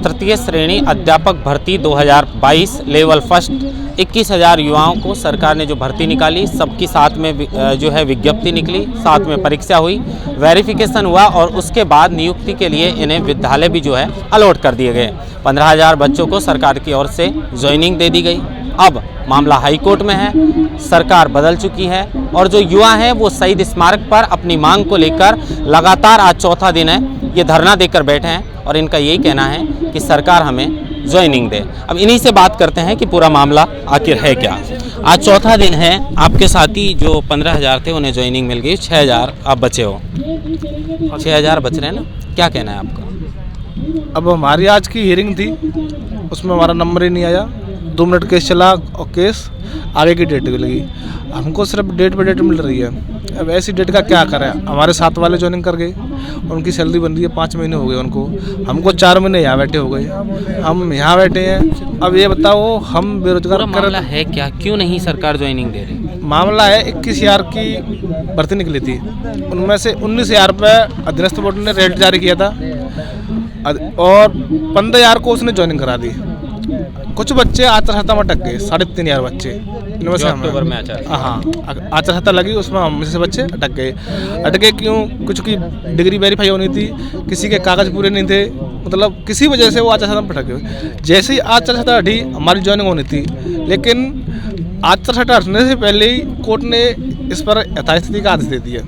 तृतीय श्रेणी अध्यापक भर्ती 2022 लेवल फर्स्ट 21,000 युवाओं को सरकार ने जो भर्ती निकाली, सबकी साथ में जो है विज्ञप्ति निकली, साथ में परीक्षा हुई, वेरिफिकेशन हुआ और उसके बाद नियुक्ति के लिए इन्हें विद्यालय भी जो है अलॉट कर दिए गए। 15,000 बच्चों को सरकार की ओर से ज्वाइनिंग दे दी गई। अब मामला हाई कोर्ट में है, सरकार बदल चुकी है और जो युवा हैं वो शहीद स्मारक पर अपनी मांग को लेकर लगातार आज चौथा दिन है ये धरना देकर बैठे हैं और इनका यही कहना है कि सरकार हमें ज्वाइनिंग दे। अब इन्हीं से बात करते हैं कि पूरा मामला आखिर है क्या। आज चौथा दिन है, आपके साथी जो 15,000 थे उन्हें ज्वाइनिंग मिल गई, 6,000 आप बचे हो, 6,000 बच रहे हैं ना, क्या कहना है आपका? अब हमारी आज की हियरिंग थी, उसमें हमारा नंबर ही नहीं आया। 2 मिनट केस चला और केस आगे की डेट लगी। हमको सिर्फ डेट पे डेट मिल रही है। अब ऐसी डेट का क्या करें? हमारे साथ वाले ज्वाइनिंग कर गए, उनकी सैलरी बन रही है, 5 महीने हो गए उनको, हमको 4 महीने यहाँ बैठे हो गए, हम यहाँ बैठे हैं। अब ये बताओ, हम बेरोजगार मामला है क्या, क्यों नहीं सरकार ज्वाइनिंग दे रही? मामला है 21,000 की भर्ती निकली थी, उनमें से 19,000 पे अधीनस्थ बोर्ड ने रेट जारी किया था और 15,000 को उसने ज्वाइनिंग करा दी। कुछ बच्चे आचार संहिता में अटक गए, 3,500 बच्चे, इनमें से अक्टूबर में आचार संहिता लगी, उसमें हम से बच्चे अटक गए। अटके क्यों? कुछ की डिग्री वेरीफाई होनी थी, किसी के कागज पूरे नहीं थे, मतलब किसी वजह से वो आचार संहिता में अटक गए। जैसे ही आचार संहिता हटी, हमारी ज्वाइनिंग होनी थी, लेकिन आचार संहिता हटने से पहले ही कोर्ट ने इस पर यथास्थिति का आदेश दे दिया।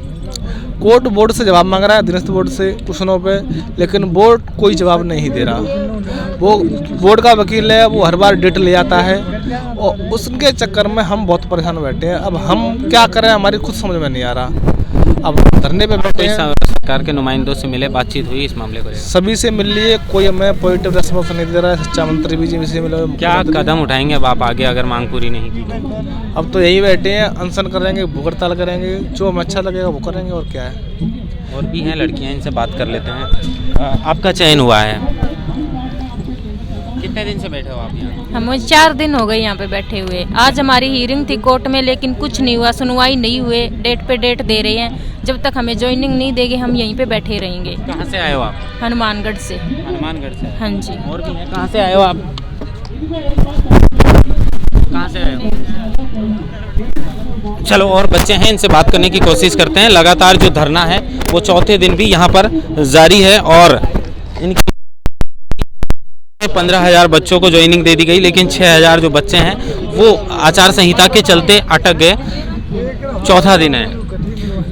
कोर्ट बोर्ड से जवाब मांग रहा है, अधीनस्थ बोर्ड से क्वेश्चनों पे, लेकिन बोर्ड कोई जवाब नहीं दे रहा। वो बोर्ड का वकील है, वो हर बार डेट ले आता है और उसके चक्कर में हम बहुत परेशान बैठे हैं। अब हम क्या करें, हमारी खुद समझ में नहीं आ रहा। अब धरने पे बैठे हैं। सरकार के नुमाइंदों से मिले, बातचीत हुई इस मामले को? सभी से मिल लिए, कोई हमें पॉजिटिव रेस्पॉन्स नहीं दे रहा है। शिक्षा मंत्री जी से मिले। क्या कदम उठाएंगे अब आप आगे अगर मांग पूरी नहीं की? अब तो यही बैठे हैं, अनशन करेंगे, भूख हड़ताल करेंगे, जो हमें अच्छा लगेगा वो करेंगे, और क्या है। और भी हैं लड़कियां, इनसे बात कर लेते हैं। आपका चयन हुआ है, कितने दिन से बैठे हो आप यहाँ? हम 4 दिन हो गए यहाँ पे बैठे हुए। आज हमारी हियरिंग थी कोर्ट में, लेकिन कुछ नहीं हुआ, सुनवाई नहीं हुए, डेट पे डेट दे रहे हैं। जब तक हमें ज्वाइनिंग नहीं देंगे हम यहीं पे बैठे रहेंगे। कहाँ से आए हो आप? हनुमानगढ़ से। हनुमानगढ़ से? हाँ जी। और भी हैं, कहाँ से आए हो आप? कहाँ से आए हो? चलो और बच्चे हैं, इनसे बात करने की कोशिश करते हैं। लगातार जो धरना है वो चौथे दिन भी यहाँ पर जारी है और इनकी 15,000 बच्चों को ज्वाइनिंग दे दी गई, लेकिन 6,000 जो बच्चे हैं वो आचार संहिता के चलते अटक गए। चौथा दिन है।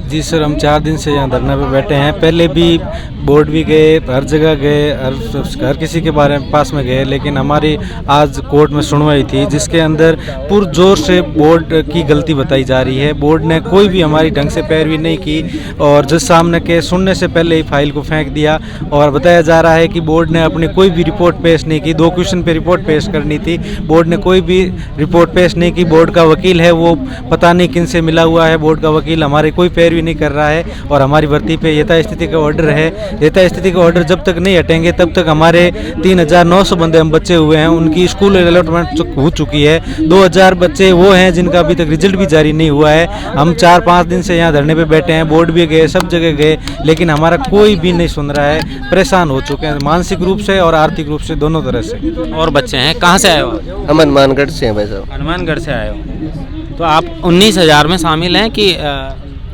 जी सर, हम 4 दिन से यहाँ धरना पे बैठे हैं। पहले भी बोर्ड भी गए, हर जगह गए, हर किसी के पास में गए, लेकिन हमारी आज कोर्ट में सुनवाई थी जिसके अंदर पुरजोर से बोर्ड की गलती बताई जा रही है। बोर्ड ने कोई भी हमारी ढंग से पैरवी नहीं की और जज सामने के सुनने से पहले ही फाइल को फेंक दिया और बताया जा रहा है कि बोर्ड ने अपनी कोई भी रिपोर्ट पेश नहीं की। 2 क्वेश्चन पे रिपोर्ट पेश करनी थी, बोर्ड ने कोई भी रिपोर्ट पेश नहीं की। बोर्ड का वकील है वो पता नहीं किन से मिला हुआ है, बोर्ड का वकील हमारी कोई पैरवी नहीं कर रहा है और हमारी भर्ती पे यथास्थिति का ऑर्डर है। यथास्थिति का ऑर्डर जब तक नहीं हटेंगे तब तक हमारे 3,900 बंदे हम बच्चे हुए हैं, उनकी स्कूल अलॉटमेंट हो चुकी है। 2,000 बच्चे वो हैं जिनका अभी तक रिजल्ट भी जारी नहीं हुआ है। हम 4-5 दिन से यहाँ धरने पे बैठे हैं, बोर्ड भी गए, सब जगह गए, लेकिन हमारा कोई भी नहीं सुन रहा है। परेशान हो चुके हैं मानसिक रूप से और आर्थिक रूप से, दोनों तरह से। और बच्चे हैं, कहाँ से आए हो? हम हनुमानगढ़ से हैं भाई साहब। हनुमानगढ़ से आए हो, तो आप 19,000 में शामिल हैं कि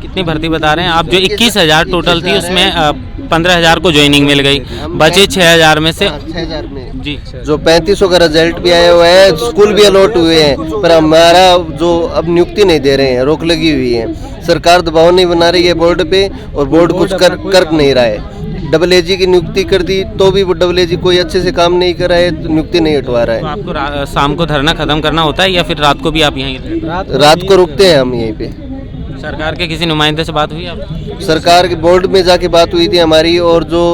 कितनी भर्ती बता रहे हैं आप? जो 21,000 टोटल थी उसमें 15,000 को ज्वाइनिंग मिल गई, बचे 6,000 में से 6,000 में जी जो 3500 का रिजल्ट भी आया हुआ है, स्कूल भी अलॉट हुए हैं, पर हमारा जो अब नियुक्ति नहीं दे रहे हैं, रोक लगी हुई है। सरकार दबाव नहीं बना रही है बोर्ड पे और बोर्ड कुछ कर नहीं रहा है। AAG की नियुक्ति कर दी तो भी वो AAG कोई अच्छे से काम नहीं कर रहा है, तो नियुक्ति नहीं हटवा रहा है। तो आपको शाम को धरना खत्म करना होता है या फिर रात को भी आप यहीं? रात को रुकते हैं हम यहीं पे। सरकार के किसी नुमाइंदे से बात हुई आप? सरकार के बोर्ड में जाके बात हुई थी हमारी, और जो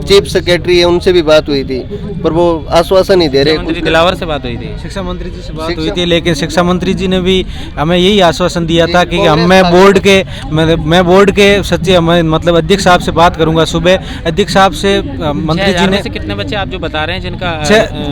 चीफ सेक्रेटरी है उनसे भी बात हुई थी, पर वो आश्वासन नहीं दे रहे। मंत्री दिलावर से बात हुई थी, शिक्षा मंत्री जी से बात हुई थी, लेकिन शिक्षा मंत्री जी ने भी हमें यही आश्वासन दिया था कि मैं बोर्ड के सचिव मतलब अध्यक्ष साहब से बात करूंगा। सुबह अध्यक्ष साहब से मंत्री जी ने कितने बच्चे आप जो बता रहे हैं जिनका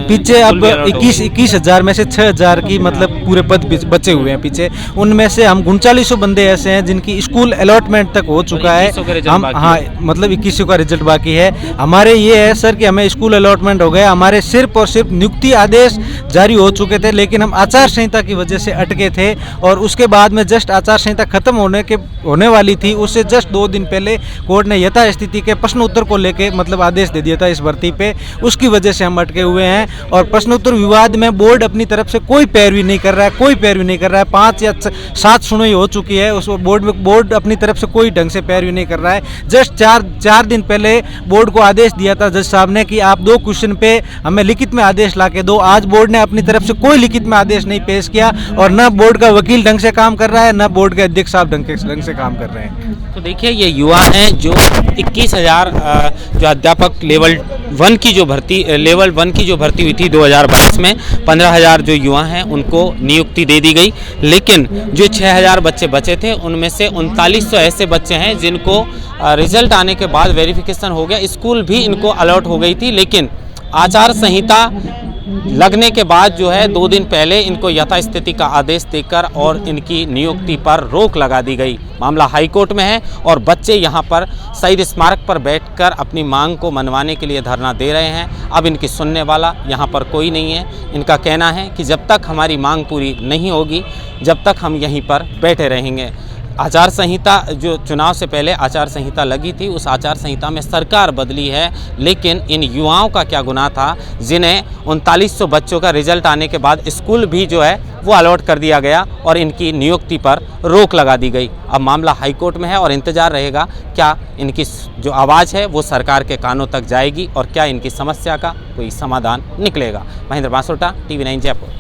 पीछे अब 21,000 में से 6,000 की मतलब पूरे पद बचे हुए हैं पीछे, उनमें से हम 3900 बंदे ऐसे हैं जिनकी स्कूल अलॉटमेंट तक हो चुका है। हम हाँ मतलब 2100 का रिजल्ट बाकी है। है। हमारे ये है सर कि हमें स्कूल अलॉटमेंट हो गया, हमारे सिर्फ और सिर्फ नियुक्ति आदेश जारी हो चुके थे, लेकिन हम आचार संहिता की वजह से अटके थे और उसके बाद में जस्ट आचार संहिता खत्म होने वाली थी, उससे जस्ट 2 दिन पहले कोर्ट ने यथास्थिति के प्रश्न उत्तर को लेके मतलब आदेश दे दिया था इस भर्ती पे, उसकी वजह से हम अटके हुए हैं। और प्रश्नोत्तर विवाद में बोर्ड अपनी तरफ से कोई पैरवी नहीं कर रहा है, कोई पैरवी नहीं कर रहा है। 5 या 7 सुनवाई हो चुकी है, उस बोर्ड अपनी तरफ से कोई ढंग से पैरवी नहीं कर रहा है। जस्ट 4 दिन पहले बोर्ड को आदेश दिया था जज साहब ने कि आप 2 क्वेश्चन पे हमें लिखित में आदेश ला के दो। आज बोर्ड ने अपनी तरफ से कोई लिखित में आदेश नहीं पेश किया और न बोर्ड का वकील ढंग से काम कर रहा है, न बोर्ड के अध्यक्ष साहब ढंग से काम कर रहे हैं। तो देखिए ये युवा हैं जो 21,000 जो अध्यापक लेवल 1 की जो भर्ती हुई थी 2022 में 15,000 जो युवा हैं उनको नियुक्ति दे दी गई, लेकिन जो 6,000 बच्चे बचे थे उनमें से 3900 ऐसे बच्चे हैं जिनको रिजल्ट आने के बाद वेरिफिकेशन हो गया, स्कूल भी इनको अलॉट हो गई थी, लेकिन आचार संहिता लगने के बाद जो है 2 दिन पहले इनको यथास्थिति का आदेश देकर और इनकी नियुक्ति पर रोक लगा दी गई। मामला हाई कोर्ट में है और बच्चे यहां पर शहीद स्मारक पर बैठकर अपनी मांग को मनवाने के लिए धरना दे रहे हैं। अब इनकी सुनने वाला यहां पर कोई नहीं है। इनका कहना है कि जब तक हमारी मांग पूरी नहीं होगी जब तक हम यहीं पर बैठे रहेंगे। आचार संहिता जो चुनाव से पहले आचार संहिता लगी थी, उस आचार संहिता में सरकार बदली है, लेकिन इन युवाओं का क्या गुनाह था जिन्हें 3900 बच्चों का रिजल्ट आने के बाद स्कूल भी जो है वो अलॉट कर दिया गया और इनकी नियुक्ति पर रोक लगा दी गई। अब मामला हाई कोर्ट में है और इंतजार रहेगा क्या इनकी जो आवाज़ है वो सरकार के कानों तक जाएगी और क्या इनकी समस्या का कोई समाधान निकलेगा। महेंद्र बांसोटा, TV9 जयपुर।